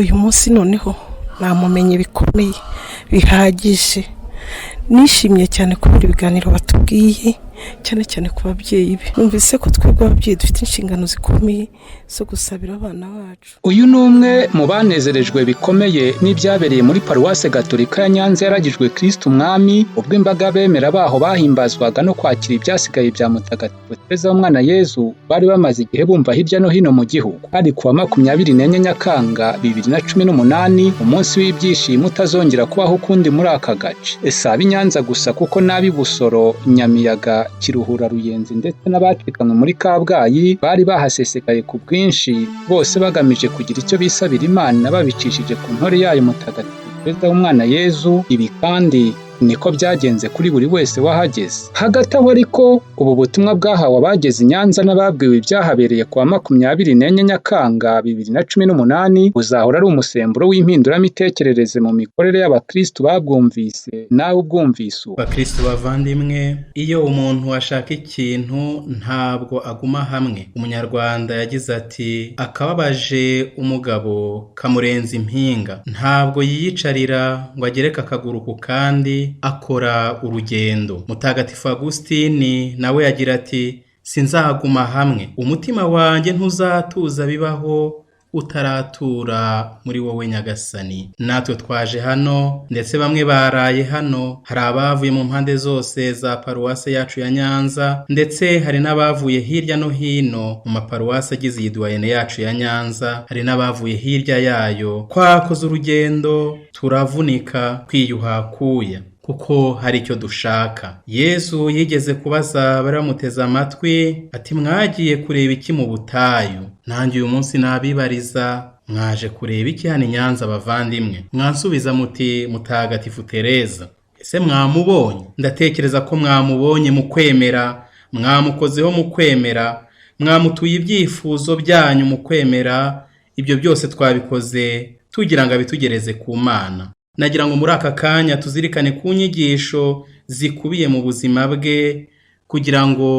uyu munsi noneho namumenye bikomeye bihagije. Nishimye cyane kubera ibiganiro batubwiye, cyane cyane ku babyeyi be. Numvise ko twebwe ababyeyi dufite inshingano zikomeye zo gusabira abana bacu. Uyu ni umwe mu banezerejwe bikomeye n'ibyabereye muri Paruwase Gatolika ya Nyanza yaragijwe Kristo Umwami, ubwo imbaga bemera baho bahimbazwaga no kwakira ibyasigaye bya Mutagatifu Tereza w'Umwana Yezu bari bamaze igihe bumva hirya no hino mu gihugu. Ari kuwa 24 Nyakanga 2018, umunsi w'ibyishimo utazongera kubaho ukundi muri aka gace. Ese Nyanza gusa kuko nabi Busoro, Nyamiyaga, Kiruhura, Ruyenzi ndetse n'abacikanwe muri Kabgayi bari bahasesekaye ku bwinshi, bose bagamije kugira icyo bisabira Imana babicishije ku ntore yayo Mutagatifu Tereza w'Umwana Yezu. Ibi kandi niko byagenze kuri buri wese wahageze. Hagati aho ariko ubu butumwa bwahawe abageze Nyanza n'ababwiwe ibyahabereye kuwa 24 Nyakanga 2018 buzahora ari umusemburo w'impinduramitekerereze mu mikorere y'abakristo babwumvise nawe ubwumvise. Abakristo bavandimwe, iyo umuntu ashaka ikintu ntabwo aguma hamwe. Umunyarwanda yagize ati akababaje umugabo kamurenza impinga. Ntabwo yiyicarira ngo agereke akaguru ku kandi, akora urugendo. Mutagatifu Agustini nawe yagira ati sinzaguma hamwe, umutima wanjye ntuzatuza bibaho utaratura muri wowe Nyagasani. Natwe twaje hano ndetse bamwe baraye hano. Hari abavuye mu mpande zose za paruwase yacu ya Nyanza, ndetse hari n'abavuye hirya no hino mu maparuwase agize iyi duwayene yacu ya Nyanza. Hari n'abavuye hirya yayo. Twakoze urugendo turavunika kwiyuhakuya kuko hari icyo dushaka. Yezu yigeze kubaza baramuteze amatwi ati mwagiye kureba iki mu butayu? Nanjye uyu munsi nabibariza mwaje kureba iki hano Nyanza bavandimwe? Mwansubiza muti Mutagatifu Tereza. Ese mwamubonye? Ndatekereza ko mwamubonye mu kwemera, mwamukozeho mu kwemera, mwamutuye ibyifuzo byanyu mu kwemera. Ibyo byose twabikoze tugira ngo abitugereze ku Mana. Nagira ngo muri aka kanya tuzirikane ku nyigisho zikubiye mu buzima bwe kugira ngo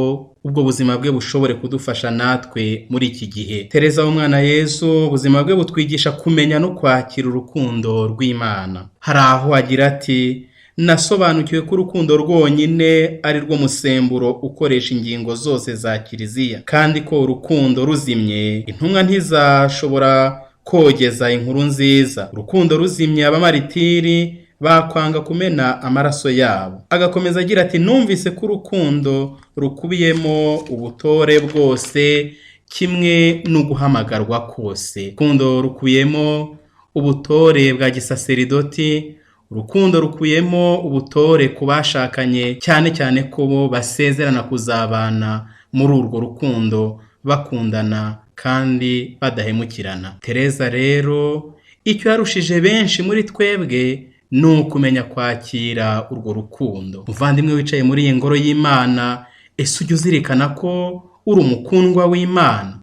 ubwo buzima bwe bushobore kudufasha natwe muri iki gihe. Tereza w'Umwana Yezu, ubuzima bwe butwigisha kumenya no kwakira urukundo rw'Imana. Hari aho agira ati nasobanukiwe ko urukundo rwonyine ari rwo musemburo ukoresha ingingo zose za Kiliziya, kandi ko urukundo ruzimye intumwa ntizashobora kogeza inkuru nziza. Urukundo ruzimye abamaritiri bakwanga kumena amaraso yabo. Agakomeza agira ati numvise ko urukundo rukubiyemo ubutore bwose kimwe no guhamagarwa kose. Urukundo rukubiyemo ubutore bwa gisaseridoti, urukundo rukubiyemo ubutore ku bashakanye, cyane cyane ko bo basezerana kuzabana muri urwo rukundo bakundana kandi badahemukirana. Tereza rero icyo yarushije benshi muri twebwe ni ukumenya kwakira urwo rukundo. Muvandimwe wicaye muri iyi ngoro y'Imana, ese ujya uzirikana ko uri umukundwa w'Imana?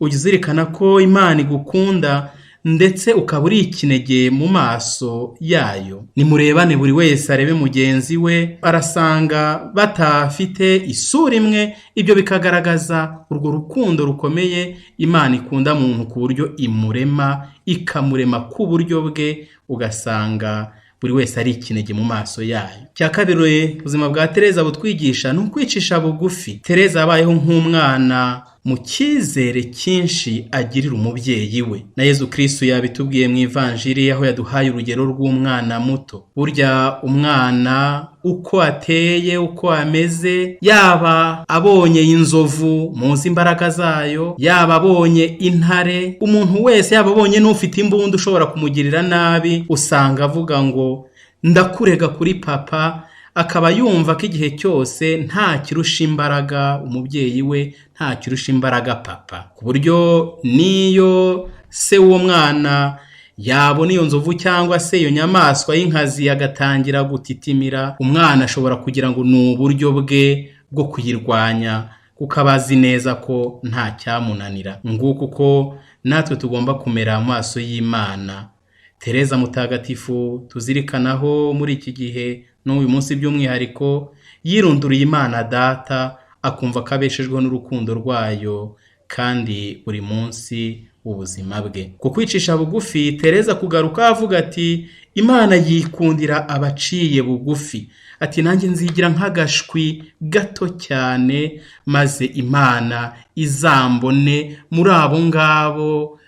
Ujya uzirikana ko Imana igukunda ndetse ukaba uri ikinege mu maso yayo? Nimurebane buri wese arebe mugenzi we, arasanga batafite isura imwe. Ibyo bikagaragaza urwo rukundo rukomeye Imana ikunda muntu ku buryo imurema, ikamurema ku buryo bwe, ugasanga buri wese ari ikinege mu maso yayo. Cya kabiri ubuzima bwa Tereza butwigisha ni ukwicisha bugufi. Tereza abayeho nk'umwana mu cyizere cyinshi agirira umubyeyi we. Na Yezu Kristo yabitubwiye mu Ivanjiri aho yaduhaye urugero rw'umwana muto. Burya umwana uko ateye, uko ameze, yaba abonye inzovu muzi imbaraga zayo, yaba abonye intare, umuntu wese yaba abonye n'ufite imbunda ushobora kumugirira nabi, usanga avuga ngo ndakurega kuri papa. Akaba yumva ko igihe cyose nta kirusha imbaraga umubyeyi we, nta kirusha imbaraga papa, ku buryo niyo se w'uwo mwana yabona iyo nzovu cyangwa se iyo nyamaswa y'inkazi agatangira gutitimira, umwana ashobora kugira ngo ni uburyo bwe bwo kuyirwanya, kuko abazi neza ko nta cyamunanira. Nguko uko natwe tugomba kumera mu maso y'Imana. Tereza Mutagatifu tuzirikanaho muri iki gihe n'uyu munsi by'umwihariko, yirunduriye Imana Data, akumva ko abeshejweho n'urukundo rwayo, kandi buri munsi ubuzima bwe. Ku kwicisha bugufi, Tereza kugaruka avuga ati Imana yikundira abaciye bugufi. Ati nanjye nzigira nk'agashwi gato cyane, maze Imana izambone muri abo ngabo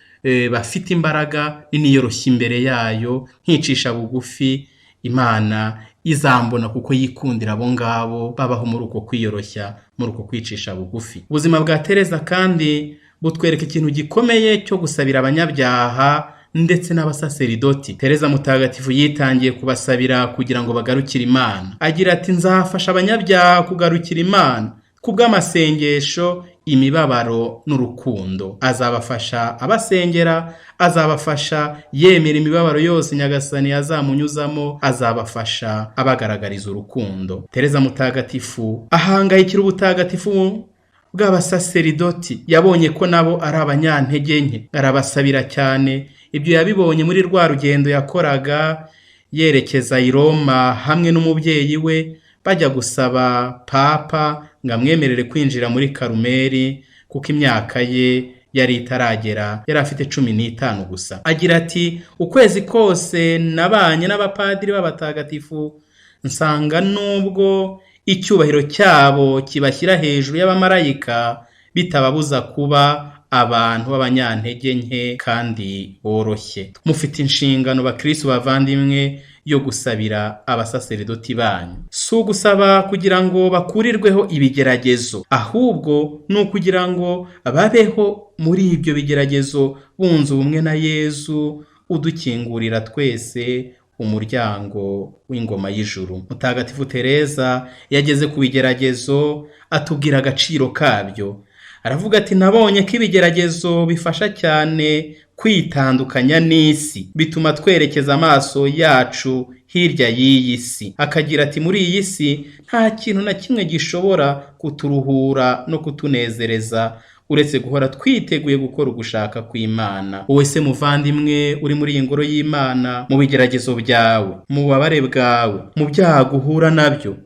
bafite imbaraga n'iniyoroshya imbere yayo, nkicisha bugufi, Imana izambona kuko yikundira abo ngabo babaho muri uko kwiyoroshya, muri uko kwicisha bugufi. Ubuzima bwa Tereza kandi butwereka ikintu gikomeye cyo gusabira abanyabyaha ndetse n'abasaseridoti. Tereza mutagatifu yitangiye kubasabira kugira ngo bagarukire Imana. Agira ati nzafasha abanyabyaha kugarukira Imana kubw'amasengesho, imibabaro n'urukundo. Azabafasha abasengera, azabafasha yemera imibabaro yose Nyagasani azamunyuzamo, azabafasha abagaragariza urukundo. Tereza mutagatifu ahangayikira ubutagatifu bw'abasaseridoti. Yabonye ko nabo ari abanyantege nke, arabasabira cyane. Ibyo yabibonye muri rwa rugendo yakoraga yerekeza i Roma hamwe n'umubyeyi we, bajya gusaba papa ngo amwemerere kwinjira muri Karumeli kuko imyaka ye yari itaragera, yari afite 15 gusa. Agira ati ukwezi kose nabanye n'abapadiri b'abatagatifu, nsanga nubwo icyubahiro cyabo kibashyira hejuru y'abamarayika, bitababuza kuba abantu b'abanyantege nke kandi boroshye. Mufite inshingano bakristo bavandimwe yo gusabira abasaseridoti banyu. Si ugusaba kugira ngo bakurirweho ibigeragezo, ahubwo ni ukugira ngo babeho muri ibyo bigeragezo bunze ubumwe na Yezu udukingurira twese umuryango w'ingoma y'ijuru. Mutagatifu Tereza yageze ku bigeragezo atubwira agaciro kabyo. Aravuga ati nabonye ko ibigeragezo bifasha cyane kwitandukanya n'isi, bituma twerekeza amaso yacu hirya y'iyi si. Akagira ati muri iyi si nta kintu na kimwe gishobora kuturuhura no kutunezereza uretse guhora twiteguye gukora ugushaka kw'Imana. Wowe se muvandimwe uri muri iyi ngoro y'Imana, mu bigeragezo byawe, mu bubabare bwawe, mu byago uhura nabyo,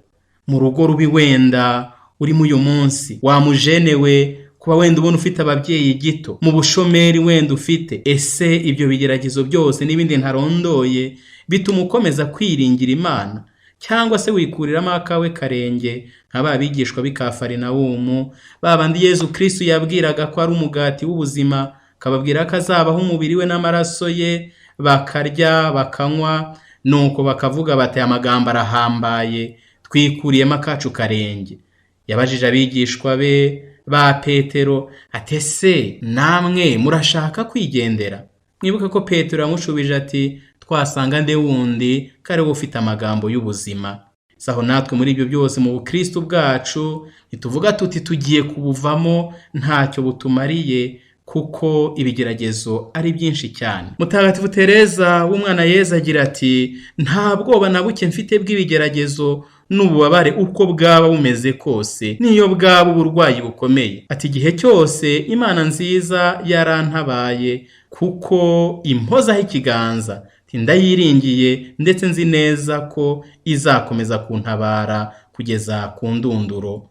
mu rugo rubi wenda urimo uyu munsi, wamujenewe kuba wenda ubona ufite ababyeyi gito, mu bushomeri wenda ufite, ese ibyo bigeragezo byose n'ibindi ntarondoye bituma ukomeza kwiringira Imana, cyangwa se wikuriramo akawe karenge nka ba bigishwa b'i Kafarinawumu, babandi Yezu Kristo yabwiraga ko ari umugati w'ubuzima, akababwira ko azabaho umubiri we n'amaraso ye, bakarya bakanywa, nuko bakavuga bati amagambo arahambaye, twikuriyemo akacu karenge. Yabajije abigishwa be ba Petero ati ese namwe murashaka kwigendera? Mwibuka ko Petero yamushubije ati twasanga nde wundi kare ufite amagambo y'ubuzima. Saho natwe muri ibyo byose mu bukristo bwacu ntituvuga tuti tugiye kubuvamo ntacyo butumariye, kuko ibigeragezo ari byinshi cyane. Mutagatifu Tereza w'umwana Yezu agira ati nta bwoba na buke mfite bw'ibigeragezo n'ububabare uko bwaba bumeze kose, niyo bwaba uburwayi bukomeye. Ati igihe cyose Imana nziza yarantabaye kuko impozaho ikiganza, ndayiringiye ndetse nzi neza ko izakomeza kuntabara kugeza ku ndunduro.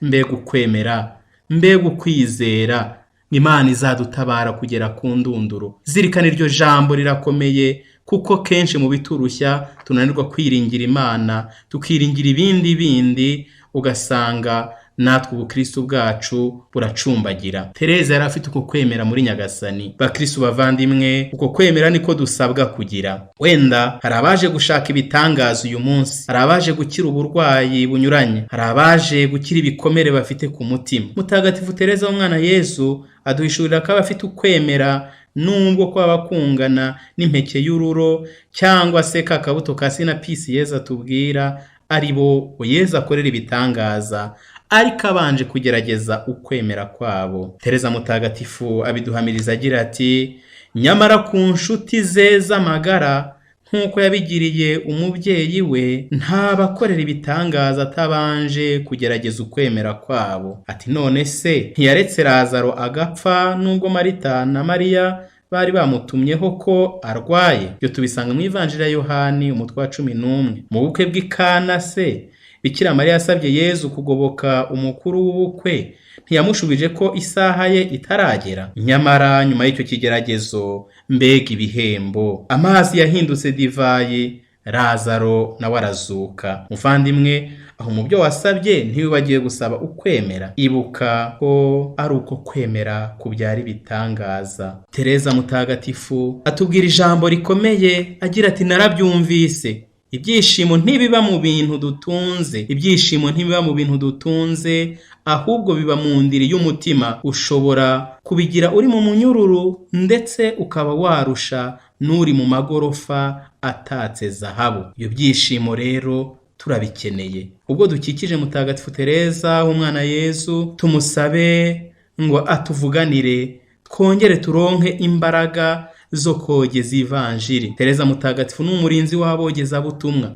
Mbega ukwemera, mbega ukwizera, Imana izadutabara kugera ku ndunduro. Zirikana iryo jambo rirakomeye, kuko kenshi mu biturushya tunanirwa kwiringira Imana, tukiringira ibindi ugasanga natwe ubukristo bwacu buracumbagira. Tereza yari afite uko kwemera muri Nyagasani. Bakristo bavandimwe, uko kwemera niko dusabwa kugira. Wenda hari abaje gushaka ibitangaza uyu munsi, hari abaje gukira uburwayi bunyuranye, hari abaje gukira ibikomere bafite ku mutima. Mutagatifu Tereza w'umwana Yezu aduhishurira ko abafite ukwemera nubwo kwaba kungana n'impeke y'ururo cyangwa se kakabuto ka sinapisi Yezu atubwira, ari bo Yezu akorera ibitangaza, ariko abanje kugerageza ukwemera kwabo. Tereza mutagatifu abiduhamiriza agira ati nyamara ku nshuti ze z'amagara nk'uko yabigiriye umubyeyi we, ntabakorera ibitangaza atabanje kugerageza ukwemera kwabo. Ati none se ntiyaretse Lazaro agapfa nubwo Marita na Mariya bari bamutumyeho ko arwaye? Byo tubisanga mu Ivanjiri ya Yohani umutwe wa 11. Mu bukwe bw'Ikana se Bikira Mariya yasabye Yezu kugoboka umukuru w'ubukwe, ntiyamushubije ko isaha ye itaragera. Nyamara nyuma y'icyo kigeragezo, mbega ibihembo! Amazi yahindutse divayi, Lazaro nawe arazuka. Muvandimwe, aho mu byo wasabye ntiwibagiwe gusaba ukwemera. Ibuka ko ari uko kwemera kubyara ibitangaza. Tereza Mutagatifu atubwira ijambo rikomeye agira ati, narabyumvise. Ibyishimo ntibiba mu bintu dutunze. Ibyishimo ntibiba mu bintu dutunze, ahubwo biba mu ndiri y'umutima. Ushobora kubigira uri mu munyururu, ndetse ukaba warusha n'uri mu magorofa atatse zahabu. Ibyo byishimo rero turabikeneye. Ubwo dukikije Mutagatifu Tereza w'umwana Yezu, tumusabe ngo atuvuganire, twongere turonke imbaraga zo kogeza ivanjiri. Tereza Mutagatifu ni umurinzi w'abogezabutumwa.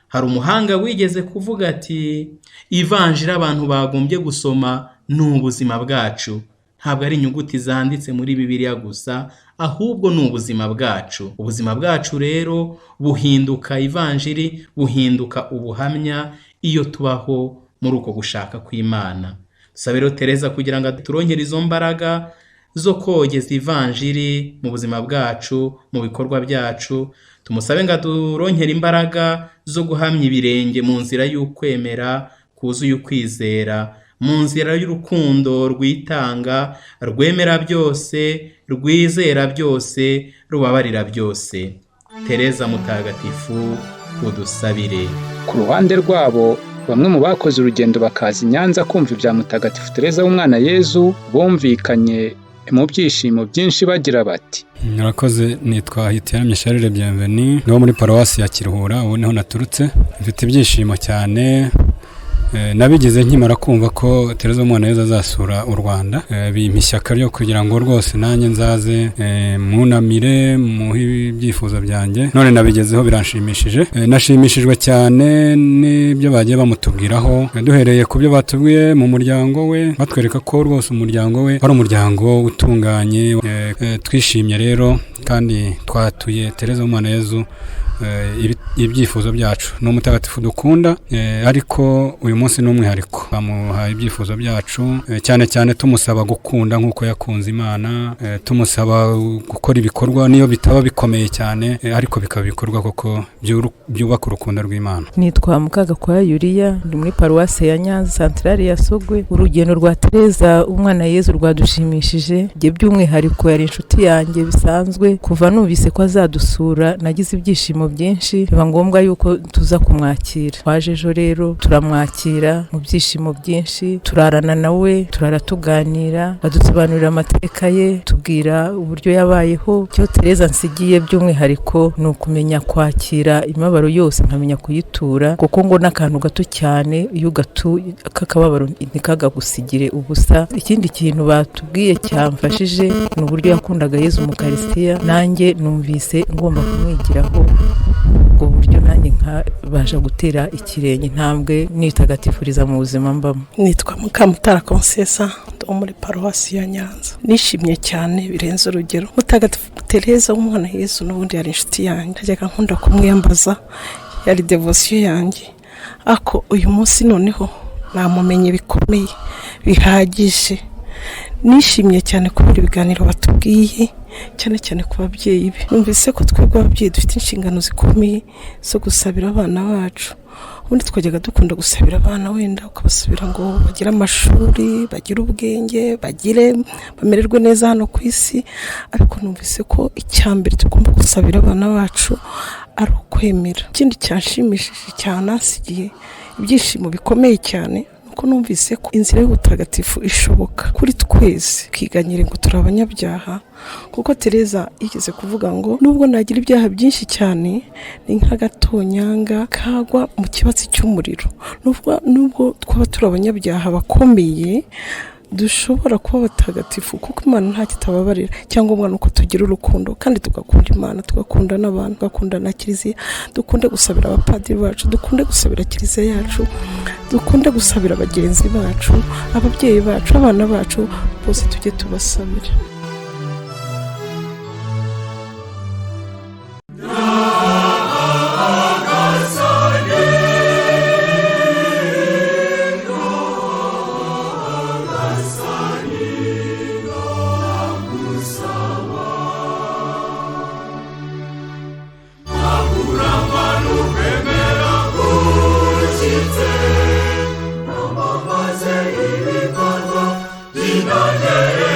Hari umuhanga wigeze kuvuga ati, ivanjiri abantu bagombye gusoma ni ubuzima bwacu. Ntabwo ari inyuguti zanditse muri Bibiliya gusa, ahubwo ni ubuzima bwacu. Ubuzima bwacu rero buhinduka ivanjiri, buhinduka ubuhamya iyo tubaho muri uko gushaka kw'Imana. Dusabe rero Tereza kugira ngo turonkere izo mbaraga zo kogeza ivanjiri mu buzima bwacu, mu bikorwa byacu. Tumusabe ngo turonkere imbaraga zo guhamya ibirenge mu nzira y'ukwemera kuzuye ukwizera, mu nzira y'urukundo rwitanga, rwemera byose, rwizera byose, rubabarira byose. Tereza Mutagatifu, udusabire. Ku ruhande rwabo, bamwe mu bakoze urugendo bakaza i Nyanza kumva ibya Mutagatifu Tereza w'umwana Yezu bumvikanye mu byishimo byinshi bagira bati, Murakoze, nitwa Hitiyaramye Charles Bienvenu, niwo muri paruwasi ya Kiruhura, ubu niho naturutse. Mfite ibyishimo cyane. Nabigize nkimara kumva ko Tereza w'umwana Yezu azasura u Rwanda. Bimpa ishyaka ryo kugira ngo rwose nanjye nzaze munamire mu ibyifuzo byanjye. None nabigezeho, biranshimishije. Nashimishijwe cyane n'ibyo bagiye bamutubwiraho, duhereye ku byo batubwiye mu muryango we, batwereka ko rwose umuryango we ari umuryango utunganye. Twishimye rero kandi twatuye Tereza w'umwana Yezu ibyifuzo byacu. Ni umutagatifu dukunda, ariko uyu munsi ni umwihariko. Bamuhaye ibyifuzo byacu, cyane cyane tumusaba gukunda nk'uko yakunze Imana, tumusaba gukora ibikorwa niyo bitaba bikomeye cyane, ariko bikaba ibikorwa koko byubaka urukundo rw'Imana. Nitwa Mukagakwaya Yuliya, ndi muri paruwase ya Nyanza Santrale ya Sogwe. Urugendo rwa Tereza umwana Yezu rwadushimishije. Nge by'umwihariko yari inshuti yanjye bisanzwe. Kuva numvise ko azadusura, nagize ibyishimo byinshi, biba ngombwa yuko tuza kumwakira. Twaje ejo rero turamwakira mu byishimo byinshi, turarana nawe, turara tuganira, badusobanurira amateka ye, tubwira uburyo yabayeho. Cyo Tereza nsigiye by'umwihariko ni ukumenya kwakira imibabaro yose, nkamenya kuyitura, kuko ngo n'akantu gato cyane iyo gatuye kakababaro ntikagagusigire ubusa. Ikindi kintu batubwiye cyamfashije ni uburyo yakundaga Yezu mu Eucharistia. Nanjye numvise ngomba kumwigiraho ubwo buryo, nanjye nkabasha gutera ikirenge intambwe nitagatifuriza mu buzima mbamo. Nitwa Mukamutara Konsesa, wo muri paruwasi ya Nyanza. Nishimye cyane birenze urugero. Mutagatifu Tereza w'umwana Yezu n'ubundi yari inshuti yanjye, najyaga nkunda kumwiyambaza, yari devotion yanjye. Ako uyu munsi noneho namumenye bikomeye bihagije. Nishimye cyane kubera ibiganiro batubwiye, cyane cyane ku babyeyi be. Numvise ko twebwe ababyeyi dufite inshingano zikomeye zo gusabira abana bacu. Ubundi twajyaga dukunda gusabira abana, wenda ukabasabira ngo bagire amashuri, bagire ubwenge, bamererwe neza hano ku isi. Ariko numvise ko icyambere tugomba gusabira abana bacu ari ukwemera. Ikindi cyanshimishije cyane, asigiye ibyishimo bikomeye cyane, ko numvise ko inzira y'ubutagatifu ishoboka kuri twese, kwiganyira ngo turi abanyabyaha. Kuko Tereza yigeze kuvuga ngo nubwo nagira ibyaha byinshi cyane, ni nk'agatonyanga kagwa mu kibatsi cy'umuriro. Nubwo twaba turi abanyabyaha bakomeye, dushobora kuba batagatifu, kuko Imana nta kitababarira. Cyangwa nuko tugira urukundo kandi tugakunda Imana, tugakunda n'abantu, tugakunda na Kiliziya, dukunde gusabira abapadiri bacu, dukunde gusabira Kiliziya yacu, dukunde gusabira bagenzi bacu, ababyeyi bacu, abana bacu, bose tujye tubasabira. namamaze ibikorwa by'intangere